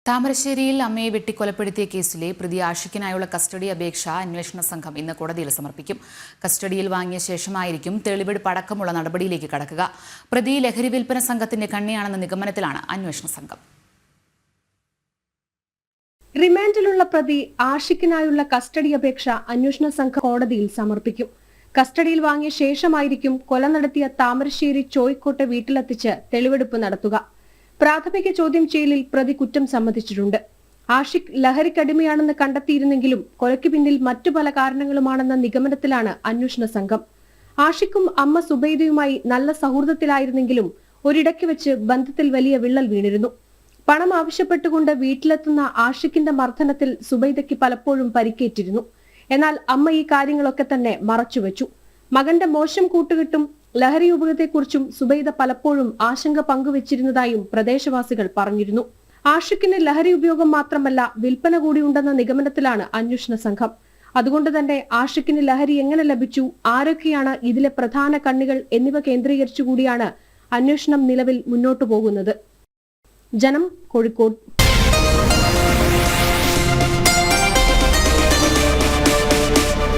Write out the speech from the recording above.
താമരശ്ശേരിയിൽ അമ്മയെ വെട്ടിക്കൊലപ്പെടുത്തിയ കേസിലെ പ്രതി ആഷിഖിനായുള്ള കസ്റ്റഡി അപേക്ഷ അന്വേഷണ സംഘം ഇന്ന് കോടതിയിൽ സമർപ്പിക്കും. കസ്റ്റഡിയിൽ വാങ്ങിയ ശേഷമായിരിക്കും തെളിവെടുപ്പ് അടക്കമുള്ള നടപടിയിലേക്ക് കടക്കുക. പ്രതി ലഹരി വിൽപ്പന സംഘത്തിന്റെ കണ്ണിയാണെന്ന നിഗമനത്തിലാണ് അന്വേഷണ സംഘം. റിമാൻഡിലുള്ള പ്രതി ആഷിഖിനായുള്ള കസ്റ്റഡി അപേക്ഷ അന്വേഷണ സംഘം കോടതിയിൽ സമർപ്പിക്കും. കസ്റ്റഡിയിൽ വാങ്ങിയ ശേഷമായിരിക്കും കൊല നടത്തിയ താമരശ്ശേരി ചോയ്ക്കോട്ടെ വീട്ടിലെത്തിച്ച് തെളിവെടുപ്പ് നടത്തുക. പ്രാഥമിക ചോദ്യം ചെയ്യലിൽ പ്രതി കുറ്റം സമ്മതിച്ചിട്ടുണ്ട്. ആഷിഖ് ലഹരിക്കടിമയാണെന്ന് കണ്ടെത്തിയിരുന്നെങ്കിലും കൊലയ്ക്ക് പിന്നിൽ മറ്റു പല കാരണങ്ങളുമാണെന്ന നിഗമനത്തിലാണ് അന്വേഷണ സംഘം. ആഷിഖും അമ്മ സുബൈദയുമായി നല്ല സൗഹൃദത്തിലായിരുന്നെങ്കിലും ഒരിടയ്ക്ക് വെച്ച് ബന്ധത്തിൽ വലിയ വിള്ളൽ വീണിരുന്നു. പണം ആവശ്യപ്പെട്ടുകൊണ്ട് വീട്ടിലെത്തുന്ന ആഷിഖിന്റെ മർദ്ദനത്തിൽ സുബൈദയ്ക്ക് പലപ്പോഴും പരിക്കേറ്റിരുന്നു. എന്നാൽ അമ്മ ഈ കാര്യങ്ങളൊക്കെ തന്നെ മറച്ചുവെച്ചു. മകന്റെ മോശം കൂട്ടുകെട്ടും ലഹരി ഉപയോഗത്തെക്കുറിച്ചും സുബൈദ പലപ്പോഴും ആശങ്ക പങ്കുവച്ചിരുന്നതായും പ്രദേശവാസികൾ പറഞ്ഞിരുന്നു. ആഷിഖിന് ലഹരി ഉപയോഗം മാത്രമല്ല വിൽപ്പന കൂടിയുണ്ടെന്ന നിഗമനത്തിലാണ് അന്വേഷണ സംഘം. അതുകൊണ്ട് തന്നെ ആഷിഖിന് ലഹരി എങ്ങനെ ലഭിച്ചു, ആരൊക്കെയാണ് ഇതിലെ പ്രധാന കണ്ണികൾ എന്നിവ കേന്ദ്രീകരിച്ചുകൂടിയാണ് അന്വേഷണം നിലവിൽ മുന്നോട്ടു പോകുന്നത്. ജനം, കോഴിക്കോട്.